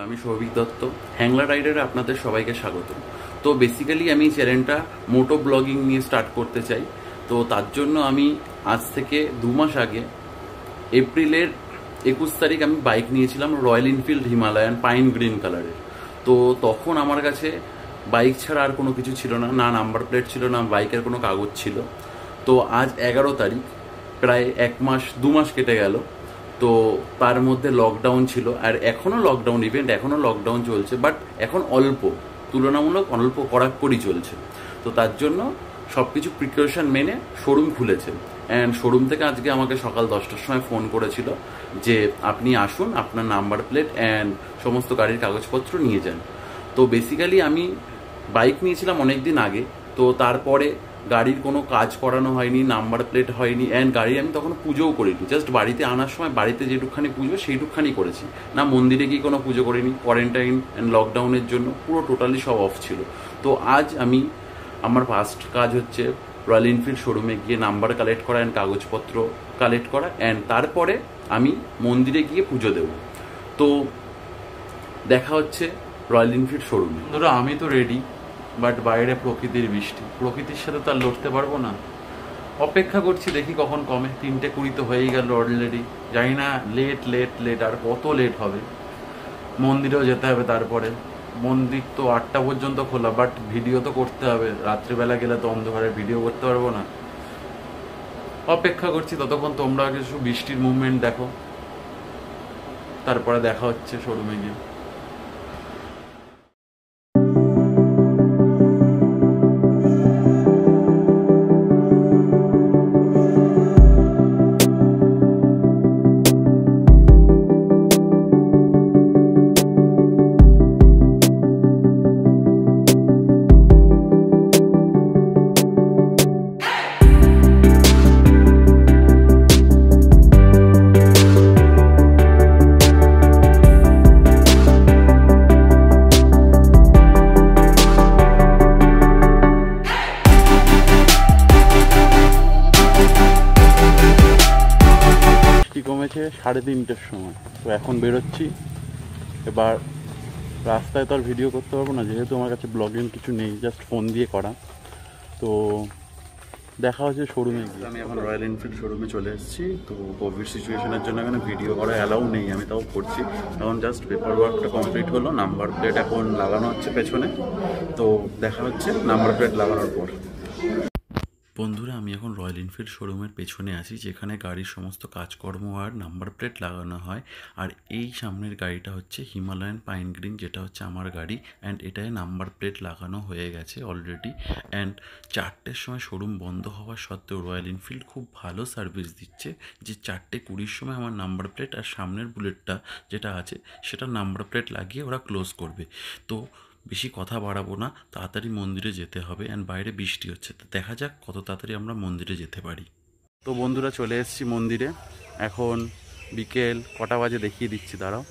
আমি সৌভিক দত্ত, হ্যাংলা রাইডারে আপনাদের সবাইকে স্বাগত। তো বেসিক্যালি আমি চ্যানেলটা মোটো ব্লগিং নিয়ে স্টার্ট করতে চাই। তো তার জন্য আমি আজ থেকে 2 মাস আগে এপ্রিলের 21 তারিখ আমি বাইক নিয়েছিলাম royal Enfield Himalayan pine green কালারের। তো তখন আমার কাছে বাইক ছাড়া আর কোনো কিছু ছিল না, না নাম্বার প্লেট ছিল, না বাইকের কোনো কাগজ ছিল। তো আজ 11 তারিখ, প্রায় 2 মাস কেটে গেল। তো তার মধ্যে লকডাউন ছিল, আর এখনও লকডাউন ইভেন্ট, এখনও লকডাউন চলছে, বাট এখন তুলনামূলক অল্প কড়াকড়ি চলছে। তো তার জন্য সব কিছু প্রিকশন মেনে শোরুম খুলেছে। অ্যান্ড শোরুম থেকে আজকে আমাকে সকাল 10টার সময় ফোন করেছিল যে আপনি আসুন, আপনার নাম্বার প্লেট অ্যান্ড সমস্ত গাড়ির কাগজপত্র নিয়ে যান। তো বেসিক্যালি আমি বাইক নিয়েছিলাম অনেক দিন আগে, তো তারপরে গাড়ির কোনো কাজ করানো হয়নি, নাম্বার প্লেট হয়নি, অ্যান্ড গাড়ি আমি তখন পুজোও করিনি। জাস্ট বাড়িতে আনার সময় বাড়িতে যেটুকখানি পুজো সেইটুকখানি করেছি, না মন্দিরে গিয়ে কোনো পুজো করিনি। কোয়ারেন্টাইন অ্যান্ড লকডাউনের জন্য পুরো টোটালি সব অফ ছিল। তো আজ আমার ফার্স্ট কাজ হচ্ছে রয়্যাল এনফিল্ড শোরুমে গিয়ে নাম্বার কালেক্ট করা অ্যান্ড কাগজপত্র কালেক্ট করা, অ্যান্ড তারপরে আমি মন্দিরে গিয়ে পুজো দেব। তো দেখা হচ্ছে রয়্যাল এনফিল্ড শোরুমে। ধরো আমি তো রেডি, বাট বাইরে প্রকৃতির বৃষ্টি, প্রকৃতির সাথে তো আর লড়তে পারবো না। অপেক্ষা করছি, দেখি কখন কমে। 3:20 তো হয়েই গেল অলরেডি। জানি না লেট আর কত লেট হবে। মন্দিরেও যেতে হবে, তারপরে মন্দির তো 8টা পর্যন্ত খোলা, বাট ভিডিও তো করতে হবে। রাত্রিবেলা গেলে তো অন্ধকারে ভিডিও করতে পারবো না। অপেক্ষা করছি, ততক্ষণ তোমরা কিছু বৃষ্টির মুভমেন্ট দেখো, তারপরে দেখা হচ্ছে শোরুমে গিয়ে। কমেছে 3:30-র সময়। তো এখন বেরোচ্ছি। এবার রাস্তায় তো আর ভিডিও করতে পারবো না, যেহেতু আমার কাছে ব্লগিং কিছু নেই, জাস্ট ফোন দিয়ে করা। তো দেখা হচ্ছে শোরুমে গিয়ে। আমি এখন রয়্যাল এনফিল্ড শোরুমে চলে এসেছি। তো কোভিড সিচুয়েশনের জন্য এখানে ভিডিও করা অ্যালাউ নেই, আমি তাও করছি। এখন জাস্ট পেপার ওয়ার্কটা কমপ্লিট হলো, নাম্বার প্লেট এখন লাগানো হচ্ছে পেছনে। তো দেখা হচ্ছে নাম্বার প্লেট লাগানোর পর। বন্ধুরা, আমি এখন রয়্যাল এনফিল্ড শোরুমের পেছনে আছি, যেখানে গাড়ির সমস্ত কাজকর্ম আর নাম্বার প্লেট লাগানো হয়। আর এই সামনের গাড়িটা হচ্ছে হিমালয়ান পাইন গ্রিন, যেটা হচ্ছে আমার গাড়ি। অ্যান্ড এটায় নাম্বার প্লেট লাগানো হয়ে গেছে অলরেডি। অ্যান্ড 4টের সময় শোরুম বন্ধ হওয়ার সত্ত্বেও রয়্যাল এনফিল্ড খুব ভালো সার্ভিস দিচ্ছে, যে 4:20 সময় আমার নাম্বার প্লেট আর সামনের বুলেটটা যেটা আছে সেটা নাম্বার প্লেট লাগিয়ে ওরা ক্লোজ করবে। তো বেশি কথা বাড়াবো না, তাড়াতাড়ি মন্দিরে যেতে হবে। অ্যান্ড বাইরে বৃষ্টি হচ্ছে, তো দেখা যাক কত তাড়াতাড়ি আমরা মন্দিরে যেতে পারি। তো বন্ধুরা, চলে এসেছি মন্দিরে। এখন বিকেল কটা বাজে দেখিয়ে দিচ্ছি, দাঁড়াও।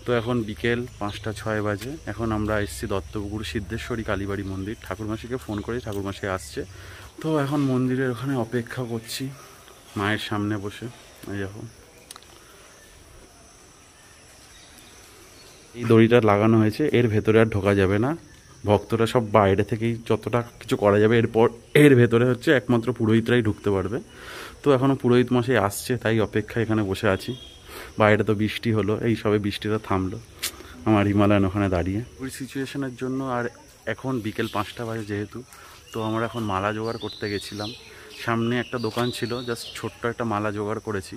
তো এখন বিকেল 5:06 বাজে। এখন আমরা এসেছি দত্তপুকুর সিদ্ধেশ্বরী কালীবাড়ি মন্দির। ঠাকুরমাসিকে ফোন করে, ঠাকুরমাসি আসছে। তো এখন মন্দিরের ওখানে অপেক্ষা করছি, মায়ের সামনে বসে। এই দেখো, এই দড়িটা লাগানো হয়েছে, এর ভেতরে আর ঢোকা যাবে না। ভক্তরা সব বাইরে থেকেই যতটা কিছু করা যাবে। এরপর এর ভেতরে হচ্ছে একমাত্র পুরোহিতরাই ঢুকতে পারবে। তো এখনও পুরোহিত মশাই আসছে, তাই অপেক্ষা এখানে বসে আছি। বাইরে তো বৃষ্টি হলো, এই সবে বৃষ্টিটা থামলো আমার হিমালয়ান ওখানে দাঁড়িয়ে। ওই সিচুয়েশনের জন্য আর এখন বিকেল 5টা বাজে যেহেতু, তো আমরা এখন মালা জোগাড় করতে গেছিলাম। সামনে একটা দোকান ছিল, জাস্ট ছোট্ট একটা মালা জোগাড় করেছি।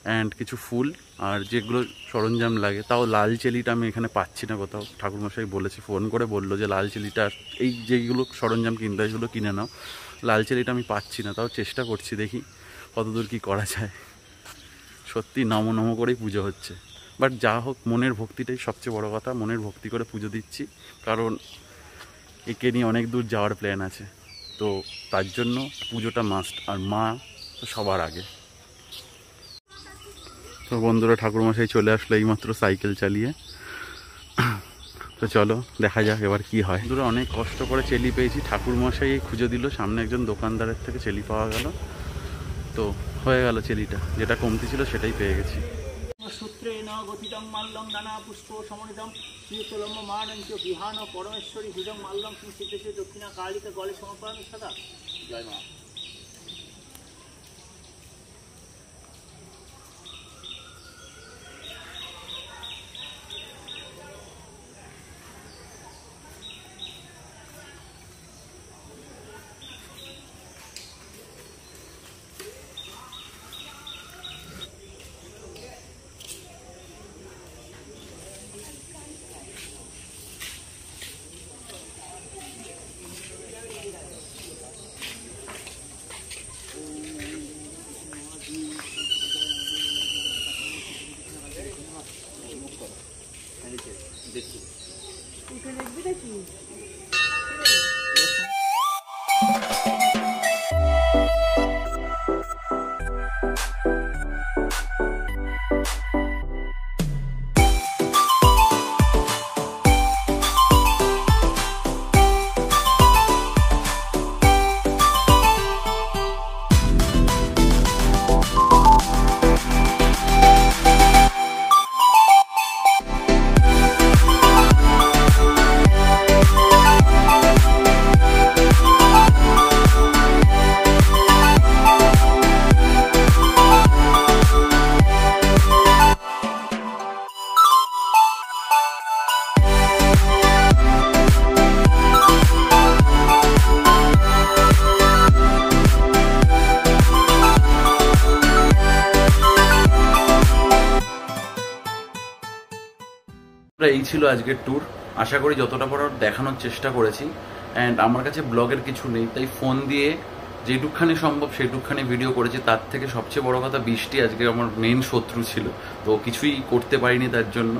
অ্যান্ড কিছু ফুল আর যেগুলো সরঞ্জাম লাগে, তাও লাল চেলিটা আমি এখানে পাচ্ছি না কোথাও। ঠাকুরমশাই বলেছে, ফোন করে বললো যে লাল চেলিটা, এই যেগুলো সরঞ্জাম কিনতে হয় সেগুলো কিনে নাও। লাল চেলিটা আমি পাচ্ছি না, তাও চেষ্টা করছি, দেখি কতদূর কী করা যায়। সত্যি নমো নমো করেই পুজো হচ্ছে, বাট যা হোক মনের ভক্তিটাই সবচেয়ে বড় কথা। মনের ভক্তি করে পুজো দিচ্ছি, কারণ একে নিয়ে অনেক দূর যাওয়ার প্ল্যান আছে। তো তার জন্য পুজোটা মাস্ট, আর মা তো সবার আগে। তো বন্ধুরা, ঠাকুরমশাই চলে আসলো এইমাত্র সাইকেল চালিয়ে। তো চলো দেখা যাক এবার কি হয়। বন্ধুরা, অনেক কষ্ট করে চেলি পেয়েছি। ঠাকুরমশাই খুঁজে দিল, সামনে একজন দোকানদারের থেকে চেলি পাওয়া গেল। তো হয়ে গেল চেলিটা, যেটা কমতি ছিল সেটাই পেয়ে গেছি। সূত্রেণ গঠিতং মাল্লং নানা পুষ্প সমন্বিতং শ্রীতলম্ব মানঞ্চ বিহান পরমেশ্বরী ভুজং মাল্লং সিদ্ধেশ্বরী দক্ষিণা কালিকা গলে সমর্পণামি সদা। জয় মা। দেখি উঠে দেখবি নাকি? এই ছিল আজকের ট্যুর। আশা করি যতটা বড় দেখানোর চেষ্টা করেছি। অ্যান্ড আমার কাছে ব্লগের কিছু নেই, তাই ফোন দিয়ে যেটুকখানি সম্ভব সেটুকখানি ভিডিও করেছি। তার থেকে সবচেয়ে বড় কথা, বৃষ্টি আজকে আমার মেন শত্রু ছিল, তো কিছুই করতে পারিনি তার জন্য।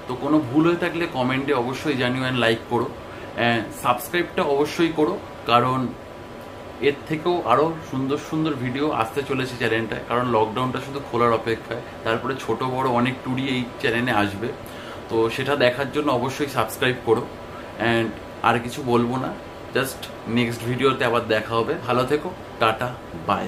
তো কোনো ভুল হয়ে থাকলে কমেন্টে অবশ্যই জানিও, অ্যান্ড লাইক করো, সাবস্ক্রাইবটা অবশ্যই করো, কারণ এর থেকেও আরও সুন্দর সুন্দর ভিডিও আসতে চলেছে চ্যানেলটায়। কারণ লকডাউনটা শুধু খোলার অপেক্ষায়, তারপরে ছোট বড় অনেক ট্যুরই এই চ্যানেলে আসবে। তো সেটা দেখার জন্য অবশ্যই সাবস্ক্রাইব করো। অ্যান্ড আর কিছু বলবো না, জাস্ট নেক্সট ভিডিওতে আবার দেখা হবে। ভালো থেকো, টাটা, বাই।